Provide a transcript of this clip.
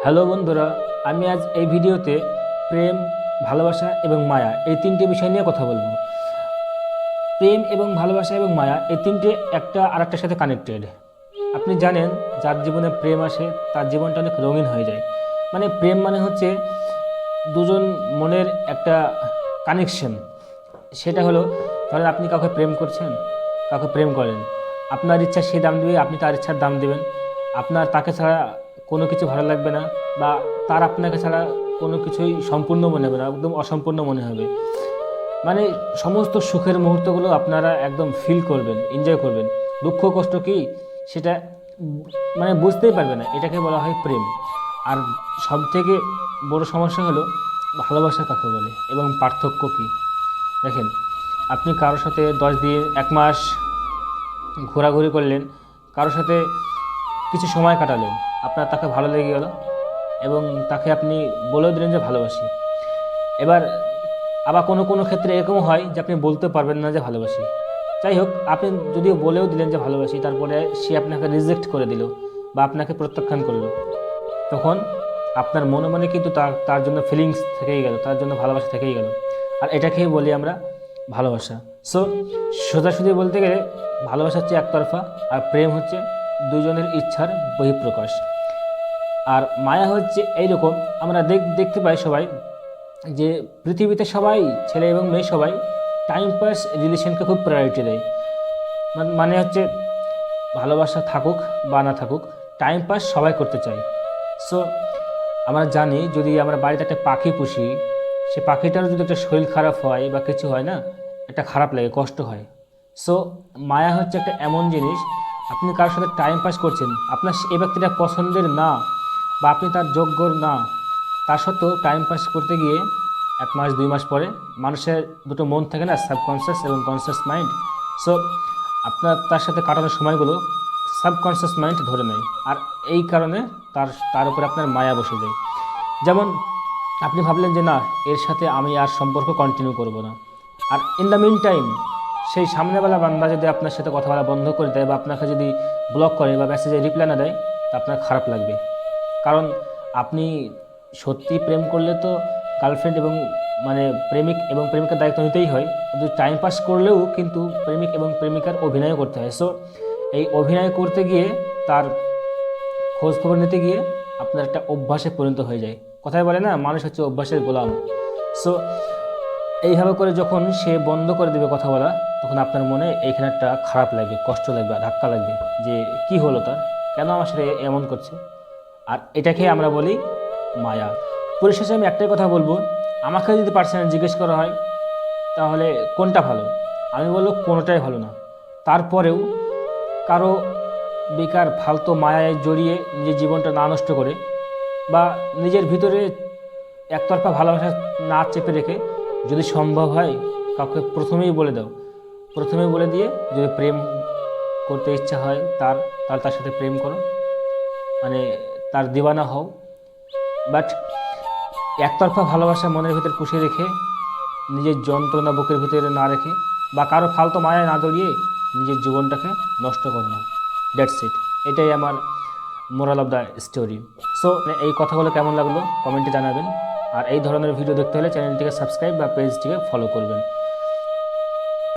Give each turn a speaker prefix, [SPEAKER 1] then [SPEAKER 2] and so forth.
[SPEAKER 1] Hello বন্ধুরা, আমি আজ এই ভিডিওতে প্রেম, ভালোবাসা এবং মায়া এই তিনটে বিষয় নিয়ে কথা বলবো। প্রেম এবং ভালোবাসা এবং মায়া এই তিনটে একটা আরেকটার সাথে কানেক্টেড। আপনি জানেন, যার জীবনে প্রেম আসে তার জীবনটা অনেক রঙিন হয়ে যায়। মানে প্রেম মানে হচ্ছে দুজন মনের একটা কানেকশন। সেটা হলো, ধরেন আপনি কাউকে প্রেম করছেন, কাউকে প্রেম করেন, আপনার ইচ্ছা সে দাম দেবে, আপনি তার ইচ্ছার দাম দেবেন। আপনার তাকে ছাড়া কোনো কিছু ভালো লাগবে না, বা তার আপনাকে ছাড়া কোনো কিছুই সম্পূর্ণ মনে হবে না, একদম অসম্পূর্ণ মনে হবে। মানে সমস্ত সুখের মুহূর্তগুলো আপনারা একদম ফিল করবেন, এনজয় করবেন। দুঃখ কষ্ট কি সেটা মানে বুঝতেই পারবে না। এটাকে বলা হয় প্রেম। আর সব থেকে বড় সমস্যা হলো ভালোবাসা কাকে বলে এবং পার্থক্য কী। দেখেন, আপনি কারোর সাথে 10 দিন 1 মাস ঘোরাঘুরি করলেন, কারোর সাথে কিছু সময় কাটালেন, আপনার তাকে ভালো লেগে গেল এবং তাকে আপনি বলেও দিলেন যে ভালোবাসি। এবার আবার কোনো কোনো ক্ষেত্রে এরকম হয় যে আপনি বলতে পারবেন না যে ভালোবাসি। যাই হোক, আপনি যদিও বলেও দিলেন যে ভালোবাসি, তারপরে সে আপনাকে রিজেক্ট করে দিল বা আপনাকে প্রত্যাখ্যান করলো, তখন আপনার মনে মনে কিন্তু তার তার জন্য ফিলিংস থেকেই গেল, তার জন্য ভালোবাসা থেকেই গেল। আর এটাকেই বলি আমরা ভালোবাসা। সো সোজাসুজি বলতে গেলে ভালোবাসা হচ্ছে একতরফা, আর প্রেম হচ্ছে দুজনের ইচ্ছার বহিঃপ্রকাশ। আর মায়া হচ্ছে এইরকম, আমরা দেখতে পাই সবাই যে পৃথিবীতে সবাই, ছেলে এবং মেয়ে সবাই টাইম পাস রিলেশনকে খুব প্রায়োরিটি দেয়। মানে হচ্ছে ভালোবাসা থাকুক বা না থাকুক, টাইম পাস সবাই করতে চায়। সো আমরা জানি, যদি আমরা বাড়িতে একটা পাখি পুষি, সে পাখিটারও যদি একটা শরীর খারাপ হয় বা কিছু হয় না, একটা খারাপ লাগে, কষ্ট হয়। সো মায়া হচ্ছে একটা এমন জিনিস, আপনি কারোর সাথে টাইম পাস করছেন, আপনার এই ব্যক্তিটা পছন্দের না বা আপনি তার যোগ্য না, তা সত্ত্বেও টাইম পাস করতে গিয়ে 1 মাস 2 মাস পরে মানুষের দুটো মন থাকে না, সাবকনসিয়াস এবং কনসিয়াস মাইন্ড। সো আপনার তার সাথে কাটানোর সময়গুলো সাবকনসিয়াস মাইন্ড ধরে নেয়, আর এই কারণে তার উপরে আপনার মায়া বসে যায়। যেমন আপনি ভাবলেন যে না, এর সাথে আমি আর সম্পর্ক কন্টিনিউ করব না, আর ইন দ্য মিন টাইম সেই সামনেবেলা বান্দা যদি আপনার সাথে কথা বলা বন্ধ করে দেয় বা আপনাকে যদি ব্লক করে বা মেসেজে রিপ্লাই না দেয়, তা আপনার খারাপ লাগবে। কারণ আপনি সত্যি প্রেম করলে তো গার্লফ্রেন্ড এবং মানে প্রেমিক এবং প্রেমিকার দায়িত্ব নিতেই হয়। যদি টাইম পাস করলেও কিন্তু প্রেমিক এবং প্রেমিকার অভিনয়ও করতে হয়। সো এই অভিনয় করতে গিয়ে, তার খোঁজ খবর নিতে গিয়ে আপনার একটা অভ্যাসে পরিণত হয়ে যায়। কথায় বলে না, মানুষ হচ্ছে অভ্যাসের গোলাম। সো এইভাবে করে যখন সে বন্ধ করে দেবে কথা বলা, তখন আপনার মনে এইখানে একটা খারাপ লাগবে, কষ্ট লাগবে, ধাক্কা লাগবে যে কি হলো তার, কেন আমার সাথে এমন করছে। আর এটাকে আমরা বলি মায়া। পরিশেষে আমি একটাই কথা বলবো, আমাকে যদি পার্সোনালি জিজ্ঞেস করা হয় তাহলে কোনটা ভালো, আমি বলবো কোনোটাই ভালো না। তারপরেও কারো বেকার ফালতু মায়ায় জড়িয়ে নিজের জীবনটা না নষ্ট করে, বা নিজের ভিতরে একতরফা ভালোবাসা না চেপে রেখে, যদি সম্ভব হয় কাউকে প্রথমেই বলে দাও, প্রথমেই বলে দিয়ে যদি প্রেম করতে ইচ্ছা হয় তাহলে তার সাথে প্রেম করো, মানে তার দিওয়ানা হও। বাট একতরফা ভালোবাসা মনের ভিতর পুষে রেখে, নিজের যন্ত্রণা বুকের ভিতরে না রেখে, বা কারো ফালতু মায়ায় না জড়িয়ে নিজের জীবনটাকে নষ্ট করো না। That's it. এটাই আমার moral of the story. So এই কথাগুলো কেমন লাগলো কমেন্টে জানাবেন। আর এই ধরনের ভিডিও দেখতে হলে চ্যানেলটিকে সাবস্ক্রাইব বা পেজটিকে ফলো করবেন।